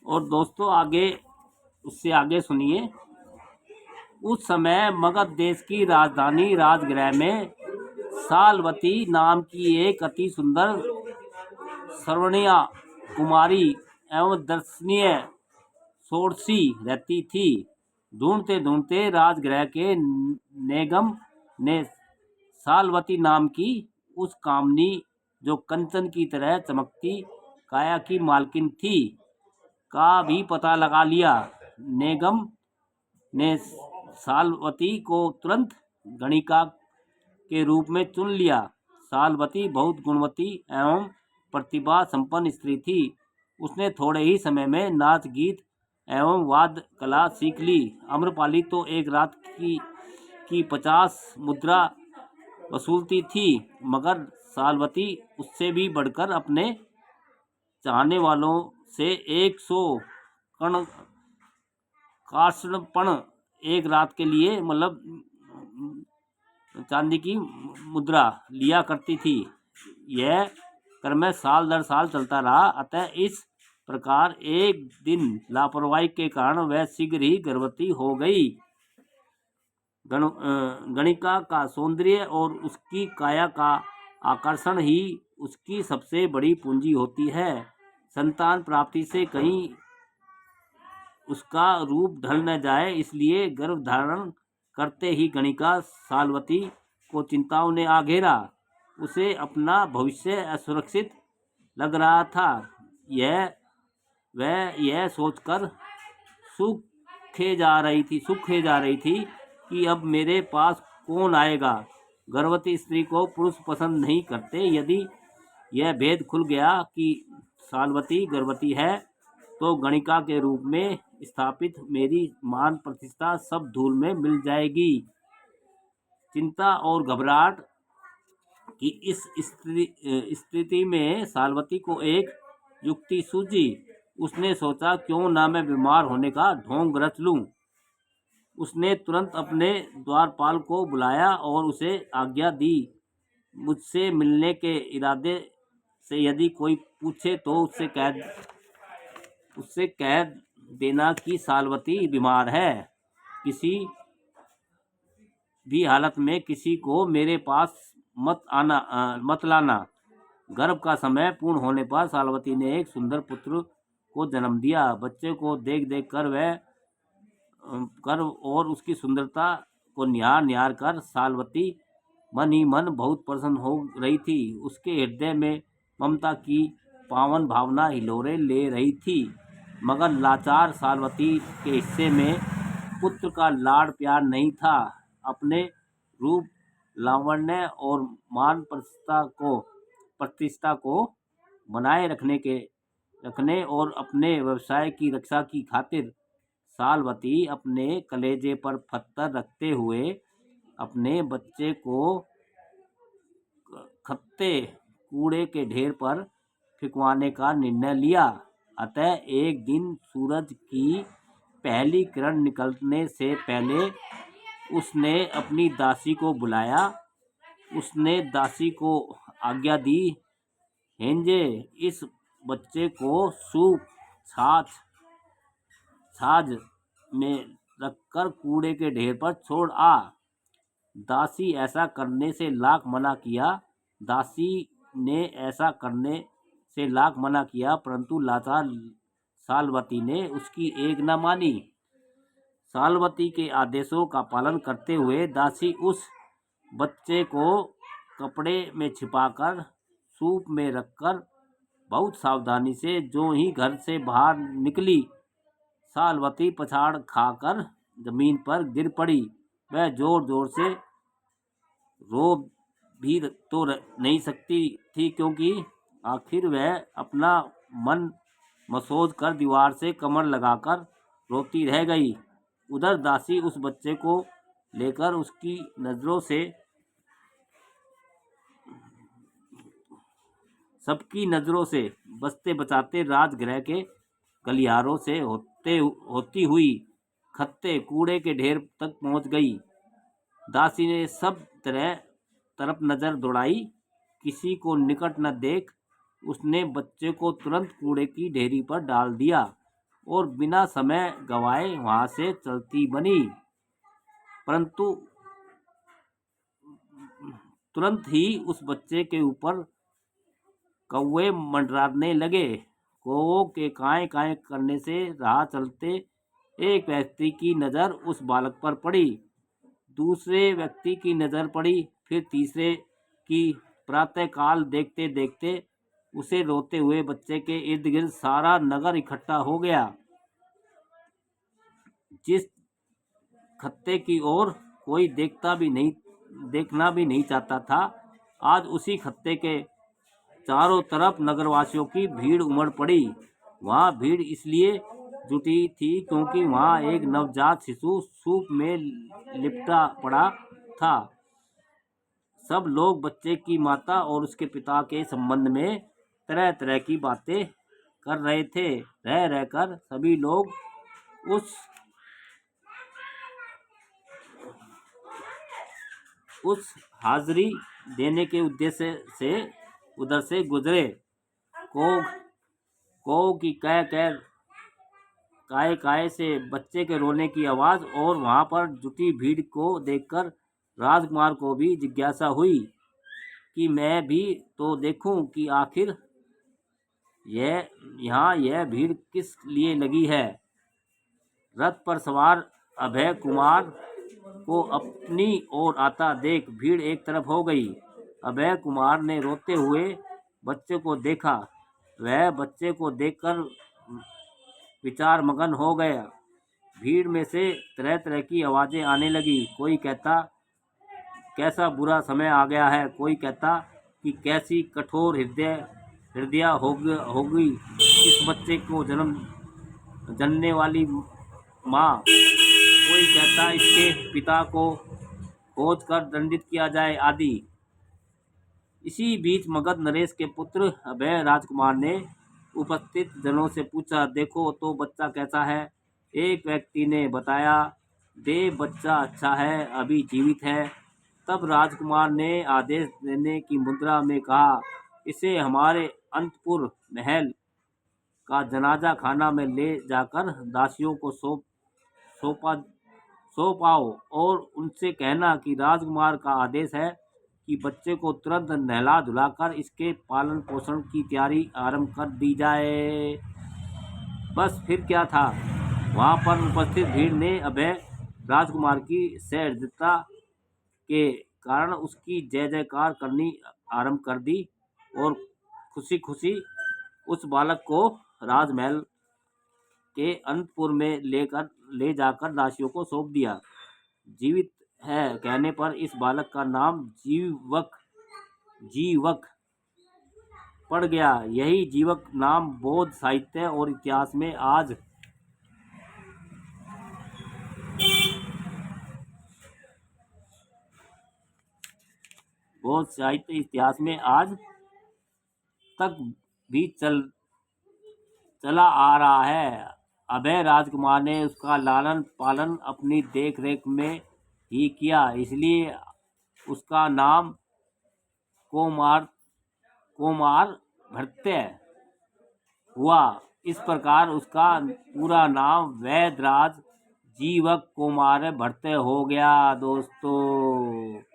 और दोस्तों आगे उससे आगे सुनिए। उस समय मगध देश की राजधानी राजगृह में सालवती नाम की एक अति सुंदर सर्वणिया कुमारी एवं दर्शनीय षोडशी रहती थी। ढूंढते ढूंढते राजगृह के नेगम ने सालवती नाम की उस कामनी, जो कंचन की तरह चमकती काया की मालकिन थी, का भी पता लगा लिया। नेगम ने सालवती को तुरंत गणिका के रूप में चुन लिया। सालवती बहुत गुणवती एवं प्रतिभा संपन्न स्त्री थी। उसने थोड़े ही समय में नाच गीत एवं वाद्य कला सीख ली। अम्रपाली तो एक रात की 50 मुद्रा वसूलती थी, मगर सालवती उससे भी बढ़कर अपने चाहने वालों से 100 कण कार्षणपण एक रात के लिए मतलब चांदी की मुद्रा लिया करती थी। यह क्रम साल दर साल चलता रहा। अतः इस प्रकार एक दिन लापरवाही के कारण वह शीघ्र ही गर्भवती हो गई। गणिका का सौंदर्य और उसकी काया का आकर्षण ही उसकी सबसे बड़ी पूंजी होती है। संतान प्राप्ति से कहीं उसका रूप ढल न जाए, इसलिए गर्भ धारण करते ही गणिका सालवती को चिंताओं ने आ घेरा। उसे अपना भविष्य असुरक्षित लग रहा था। वह यह सोचकर सूखे जा रही थी कि अब मेरे पास कौन आएगा। गर्भवती स्त्री को पुरुष पसंद नहीं करते। यदि यह भेद खुल गया कि सालवती गर्भवती है, तो गणिका के रूप में स्थापित मेरी मान प्रतिष्ठा सब धूल में मिल जाएगी। चिंता और घबराहट की इस स्थिति में सालवती को एक युक्ति सूझी। उसने सोचा, क्यों ना मैं बीमार होने का ढोंग रच लूं। उसने तुरंत अपने द्वारपाल को बुलाया और उसे आज्ञा दी, मुझसे मिलने के इरादे से यदि कोई पूछे तो उससे कह देना कि सालवती बीमार है। किसी भी हालत में किसी को मेरे पास मत लाना। गर्भ का समय पूर्ण होने पर सालवती ने एक सुंदर पुत्र को जन्म दिया। बच्चे को देख देख कर और उसकी सुंदरता को निहार कर सालवती मन ही मन बहुत प्रसन्न हो रही थी। उसके हृदय में ममता की पावन भावना हिलोरे ले रही थी। मगर लाचार सालवती के हिस्से में पुत्र का लाड़ प्यार नहीं था। अपने रूप, लावण्य और मान प्रतिष्ठा को बनाए रखने और अपने व्यवसाय की रक्षा की खातिर सालवती अपने कलेजे पर पत्थर रखते हुए अपने बच्चे को खत्ते कूड़े के ढेर पर फिकवाने का निर्णय लिया। अतः एक दिन सूरज की पहली किरण निकलने से पहले उसने अपनी दासी को बुलाया। उसने दासी को आज्ञा दी, हेंजे, इस बच्चे को सूप छाछ में रखकर कूड़े के ढेर पर छोड़ आ। दासी ऐसा करने से लाख मना किया। दासी ने ऐसा करने से लाख मना किया, परंतु लाचार सालवती ने उसकी एक न मानी। सालवती के आदेशों का पालन करते हुए दासी उस बच्चे को कपड़े में छिपाकर सूप में रखकर बहुत सावधानी से जो ही घर से बाहर निकली, सालवती पछाड़ खाकर जमीन पर गिर पड़ी। वह जोर जोर से रो भी तो नहीं सकती थी, क्योंकि आखिर वह अपना मन मसोध कर दीवार से कमर लगाकर रोती रह गई। उधर दासी उस बच्चे को लेकर उसकी नजरों से सबकी नजरों से बचते बचाते राजगृह के गलियारों से होती हुई खत्ते कूड़े के ढेर तक पहुंच गई। दासी ने सब तरफ नजर दौड़ाई, किसी को निकट न देख उसने बच्चे को तुरंत कूड़े की ढेरी पर डाल दिया। और बिना समय गवाए वहां से चलती बनी। परंतु तुरंत ही उस बच्चे के ऊपर कौवे मंडराने लगे। कौवों के काएं काएं करने से राह चलते एक व्यक्ति की नज़र उस बालक पर पड़ी, दूसरे व्यक्ति की नज़र पड़ी, फिर तीसरे की। प्रातःकाल देखते देखते उसे रोते हुए बच्चे के इर्द गिर्द सारा नगर इकट्ठा हो गया। जिस खत्ते की ओर कोई देखना भी नहीं चाहता था, आज उसी खत्ते के चारों तरफ नगरवासियों की भीड़ उमड़ पड़ी। वहां भीड़ इसलिए जुटी थी क्योंकि वहां एक नवजात शिशु सूप में लिपटा पड़ा था। सब लोग बच्चे की माता और उसके पिता के संबंध में तरह तरह की बातें कर रहे थे। रह रहकर सभी लोग उस हाजिरी देने के उद्देश्य से उधर से गुजरे। को की कह कह काय काय से बच्चे के रोने की आवाज़ और वहां पर जुटी भीड़ को देखकर राजकुमार को भी जिज्ञासा हुई कि मैं भी तो देखूं कि आखिर यह भीड़ किस लिए लगी है। रथ पर सवार अभय कुमार को अपनी ओर आता देख भीड़ एक तरफ हो गई। अभय कुमार ने रोते हुए बच्चे को देखा। वह बच्चे को देखकर विचार मगन हो गया। भीड़ में से तरह तरह की आवाज़ें आने लगी। कोई कहता कैसा बुरा समय आ गया है, कोई कहता कि कैसी कठोर हृदय होगी इस बच्चे को जनने वाली माँ। कोई कहता इसके पिता को खोज कर दंडित किया जाए आदि। इसी बीच मगध नरेश के पुत्र अभय राजकुमार ने उपस्थित जनों से पूछा, देखो तो बच्चा कैसा है। एक व्यक्ति ने बताया, देव बच्चा अच्छा है, अभी जीवित है। तब राजकुमार ने आदेश देने की मुद्रा में कहा, इसे हमारे अंतपुर महल का जनाजा खाना में ले जाकर दासियों को सौंपाओ और उनसे कहना कि राजकुमार का आदेश है कि बच्चे को तुरंत नहला धुलाकर इसके पालन पोषण की तैयारी आरंभ कर दी जाए। बस फिर क्या था, वहां पर उपस्थित भीड़ ने अभय राजकुमार की सहृदयता के कारण उसकी जय जयकार करनी आरंभ कर दी और खुशी खुशी उस बालक को राजमहल के अंतपुर में ले जाकर दासियों को सौंप दिया। जीवित है कहने पर इस बालक का नाम जीवक पड़ गया। यही जीवक नाम बौद्ध साहित्य और इतिहास में आज तक भी चला आ रहा है। अभय राजकुमार ने उसका लालन पालन अपनी देख रेख में ही किया, इसलिए उसका नाम कोमार भृत्य हुआ। इस प्रकार उसका पूरा नाम वैदराज जीवक कुमार भृत्य हो गया। दोस्तों।